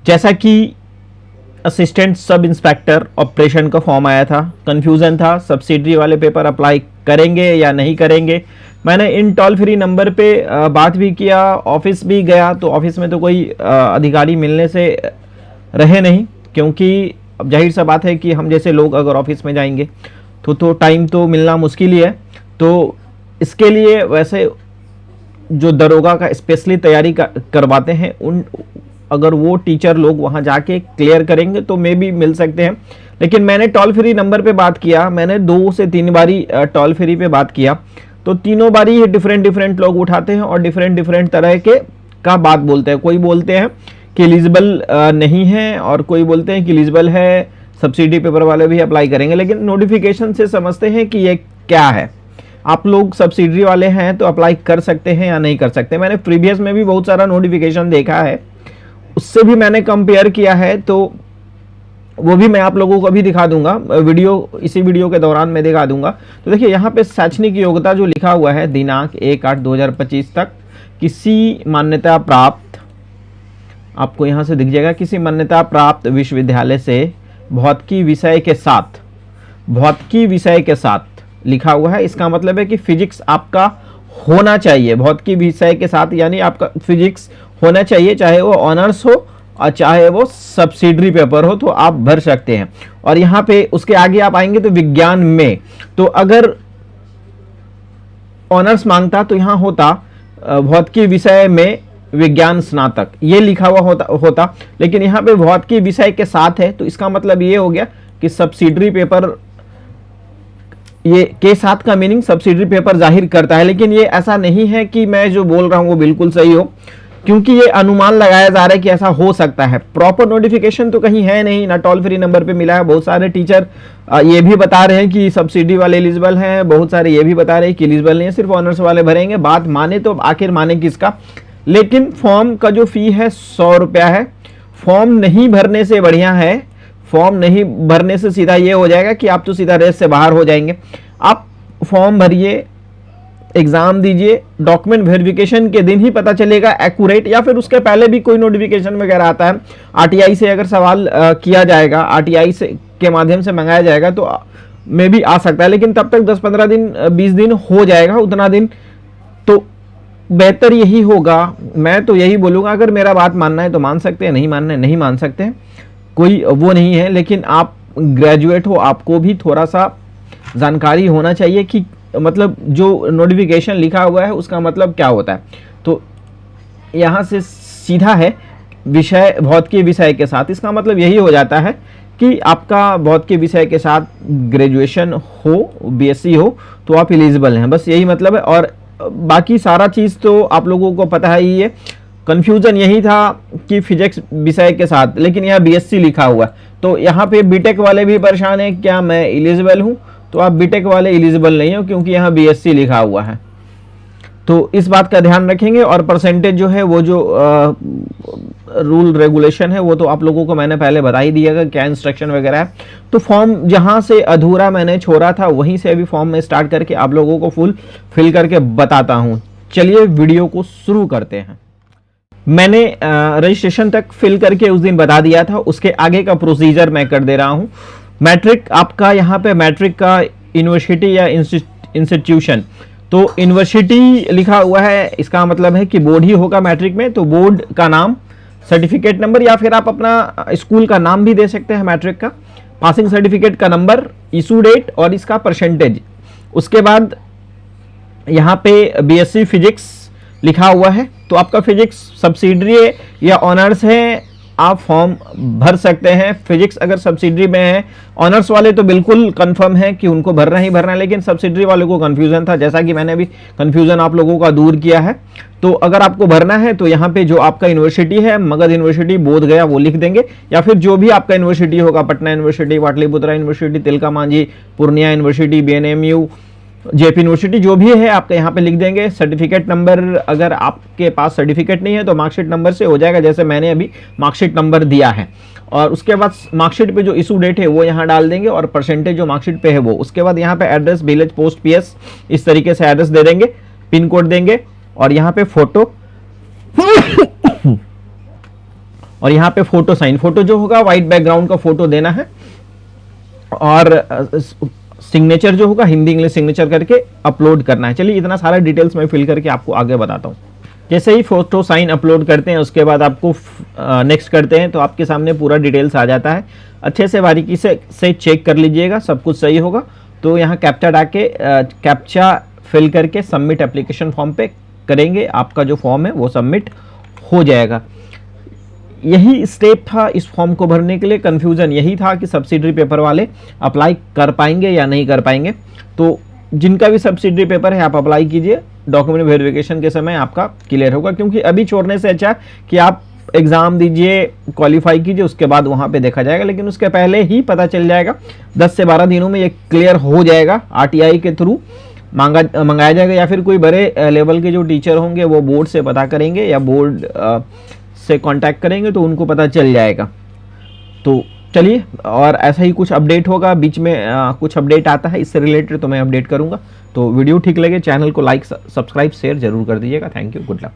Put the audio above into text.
जैसा कि assistant sub inspector operation का फॉर्म आया था, कंफ्यूजन था सब्सिडरी वाले पेपर अप्लाई करेंगे या नहीं करेंगे। मैंने इन टोल फ्री नंबर पे बात भी किया, ऑफिस भी गया, तो ऑफिस में तो कोई अधिकारी मिलने से रहे नहीं, क्योंकि अब जाहिर सा बात है कि हम जैसे लोग अगर ऑफिस में जाएंगे तो टाइम तो मिलना मुश्किल ही है। तो इसके लिए वैसे जो दरोगा का स्पेशली तैयारी करवाते हैं, उन अगर वो टीचर लोग वहाँ जाके क्लियर करेंगे तो मे भी मिल सकते हैं। लेकिन मैंने टोल फ्री नंबर पे बात किया, मैंने 2 से 3 बारी टोल फ्री पे बात किया, तो तीनों बारी ये डिफरेंट लोग उठाते हैं और डिफरेंट तरह के का बात बोलते हैं। कोई बोलते हैं कि एलिजिबल नहीं है और कोई बोलते हैं कि एलिजिबल है, सब्सिडी पेपर वाले भी अप्लाई करेंगे। लेकिन नोटिफिकेशन से समझते हैं कि ये क्या है, आप लोग सब्सिडी वाले हैं तो अप्लाई कर सकते हैं या नहीं कर सकते। मैंने प्रीवियस में भी बहुत सारा नोटिफिकेशन देखा है, उससे भी मैंने कंपेयर किया है, तो वो भी मैं आप लोगों को अभी दिखा दूंगा, इसी वीडियो के दौरान मैं दिखा दूंगा। तो देखिए यहाँ पे शैक्षणिक योग्यता जो लिखा हुआ है दिनांक 1/8/2025 तक किसी मान्यता प्राप्त, आपको यहाँ से दिख जाएगा, किसी मान्यता प्राप्त विश्वविद्यालय से भौतिकी विषय के साथ लिखा हुआ है। इसका मतलब है कि फिजिक्स आपका होना चाहिए भौतिकी विषय के साथ, यानी आपका फिजिक्स होना चाहिए, चाहे वो ऑनर्स हो और चाहे वो सब्सिडरी पेपर हो, तो आप भर सकते हैं। और यहाँ पे उसके आगे आप आएंगे तो विज्ञान में, तो अगर ऑनर्स मांगता तो यहाँ होता भौतिकी विषय में विज्ञान स्नातक, ये लिखा हुआ होता। लेकिन यहाँ पे भौतिकी विषय के साथ है, तो इसका मतलब ये हो गया कि सब्सिडरी पेपर, ये के साथ का मीनिंग सब्सिडरी पेपर जाहिर करता है। लेकिन ये ऐसा नहीं है कि मैं जो बोल रहा हूँ वो बिल्कुल सही हो, क्योंकि ये अनुमान लगाया जा रहा है कि ऐसा हो सकता है। प्रॉपर नोटिफिकेशन तो कहीं है नहीं, ना टोल फ्री नंबर पे मिला है। बहुत सारे टीचर ये भी बता रहे हैं कि सब्सिडी वाले एलिजिबल हैं, बहुत सारे ये भी बता रहे हैं कि एलिजिबल नहीं है, सिर्फ ऑनर्स वाले भरेंगे। बात माने तो आखिर माने किसका। लेकिन फॉर्म का जो फी है 100 रुपया है। फॉर्म नहीं भरने से बढ़िया है, फॉर्म नहीं भरने से सीधा ये हो जाएगा कि आप तो सीधा रेस से बाहर हो जाएंगे। आप फॉर्म भरिए, एग्जाम दीजिए, डॉक्यूमेंट वेरिफिकेशन के दिन ही पता चलेगा एक्यूरेट, या फिर उसके पहले भी कोई नोटिफिकेशन वगैरह आता है, आरटीआई से अगर सवाल किया जाएगा, आरटीआई से के माध्यम से मंगाया जाएगा तो मे भी आ सकता है। लेकिन तब तक 10-15 दिन 20 दिन हो जाएगा, उतना दिन तो बेहतर यही होगा। मैं तो यही बोलूँगा, अगर मेरा बात मानना है तो मान सकते हैं, नहीं मानना है नहीं मान सकते हैं, कोई वो नहीं है। लेकिन आप ग्रेजुएट हो, आपको भी थोड़ा सा जानकारी होना चाहिए कि मतलब जो नोटिफिकेशन लिखा हुआ है उसका मतलब क्या होता है। तो यहाँ से सीधा है विषय भौतिकी विषय के साथ, इसका मतलब यही हो जाता है कि आपका भौतिकी विषय के साथ ग्रेजुएशन हो, बीएससी हो, तो आप एलिजिबल हैं, बस यही मतलब है। और बाकी सारा चीज़ तो आप लोगों को पता ही है। कन्फ्यूजन यही था कि फिजिक्स विषय के साथ, लेकिन यहाँ बीएससी लिखा हुआ है, तो यहाँ पे बीटेक वाले भी परेशान हैं, क्या मैं एलिजिबल हूँ? तो आप बीटेक वाले एलिजिबल नहीं हो, क्योंकि यहाँ बीएससी लिखा हुआ है। तो इस बात का ध्यान रखेंगे। और परसेंटेज जो है, वो जो रूल रेगुलेशन है, वो तो आप लोगों को मैंने पहले बता ही दिया क्या इंस्ट्रक्शन वगैरह है। तो फॉर्म जहाँ से अधूरा मैंने छोड़ा था वहीं से अभी फॉर्म में स्टार्ट करके आप लोगों को फुल फिल करके बताता हूँ। चलिए वीडियो को शुरू करते हैं। मैंने रजिस्ट्रेशन तक फिल करके उस दिन बता दिया था, उसके आगे का प्रोसीजर मैं कर दे रहा हूँ। मैट्रिक आपका यहाँ पे मैट्रिक का यूनिवर्सिटी या इंस्टीट्यूशन, तो यूनिवर्सिटी लिखा हुआ है, इसका मतलब है कि बोर्ड ही होगा मैट्रिक में। तो बोर्ड का नाम, सर्टिफिकेट नंबर, या फिर आप अपना स्कूल का नाम भी दे सकते हैं मैट्रिक का, पासिंग सर्टिफिकेट का नंबर, इशू डेट और इसका परसेंटेज। उसके बाद यहाँ पे बीएससी फिजिक्स लिखा हुआ है, तो आपका फिजिक्स सब्सिडरी है या ऑनर्स है, आप फॉर्म भर सकते हैं। फिजिक्स अगर सब्सिडरी में है, ऑनर्स वाले तो बिल्कुल कंफर्म है कि उनको भरना ही भरना है, लेकिन सब्सिडरी वालों को कंफ्यूजन था, जैसा कि मैंने अभी कंफ्यूजन आप लोगों का दूर किया है। तो अगर आपको भरना है तो यहाँ पे जो आपका यूनिवर्सिटी है, मगध यूनिवर्सिटी, बोध गया, वो लिख देंगे, या फिर जो भी आपका यूनिवर्सिटी होगा, Patna university, Pataliputra university, Tilka Manjhi, Purnia university, BNMU, JP university, जो भी है आपका यहाँ पे लिख देंगे। सर्टिफिकेट नंबर, अगर आपके पास सर्टिफिकेट नहीं है तो मार्कशीट नंबर से हो जाएगा, जैसे मैंने अभी मार्कशीट नंबर दिया है। और उसके बाद मार्कशीट पे जो इशू डेट है वो यहाँ डाल देंगे, और परसेंटेज जो मार्कशीट पे है वो। उसके बाद यहाँ पे एड्रेस, विलेज, पोस्ट, पीएस, इस तरीके से एड्रेस दे देंगे, पिन कोड देंगे, और यहाँ पे फोटो और यहाँ पे फोटो साइन, फोटो जो होगा व्हाइट बैकग्राउंड का फोटो देना है, और सिग्नेचर जो होगा हिंदी इंग्लिश सिग्नेचर करके अपलोड करना है। चलिए इतना सारा डिटेल्स मैं फिल करके आपको आगे बताता हूँ। जैसे ही फोटो साइन अपलोड करते हैं उसके बाद आपको नेक्स्ट करते हैं तो आपके सामने पूरा डिटेल्स आ जाता है। अच्छे से बारीकी से चेक कर लीजिएगा, सब कुछ सही होगा तो यहाँ कैप्चा डाके कैप्चा फिल करके सबमिट एप्लीकेशन फॉर्म पे करेंगे, आपका जो फॉर्म है वो सबमिट हो जाएगा। यही स्टेप था इस फॉर्म को भरने के लिए। कंफ्यूजन यही था कि सब्सिडरी पेपर वाले अप्लाई कर पाएंगे या नहीं कर पाएंगे। तो जिनका भी सब्सिडरी पेपर है आप अप्लाई कीजिए, डॉक्यूमेंट वेरिफिकेशन के समय आपका क्लियर होगा, क्योंकि अभी छोड़ने से अच्छा कि आप एग्जाम दीजिए, क्वालिफाई कीजिए, उसके बाद वहां पे देखा जाएगा। लेकिन उसके पहले ही पता चल जाएगा, 10 से 12 दिनों में ये क्लियर हो जाएगा। आरटीआई के थ्रू मंगाया जाएगा, या फिर कोई बड़े लेवल के जो टीचर होंगे वो बोर्ड से पता करेंगे या बोर्ड से कांटेक्ट करेंगे तो उनको पता चल जाएगा। तो चलिए, और ऐसा ही कुछ अपडेट होगा, बीच में कुछ अपडेट आता है इससे रिलेटेड तो मैं अपडेट करूंगा। तो वीडियो ठीक लगे चैनल को लाइक सब्सक्राइब शेयर जरूर कर दीजिएगा। Thank you, good luck.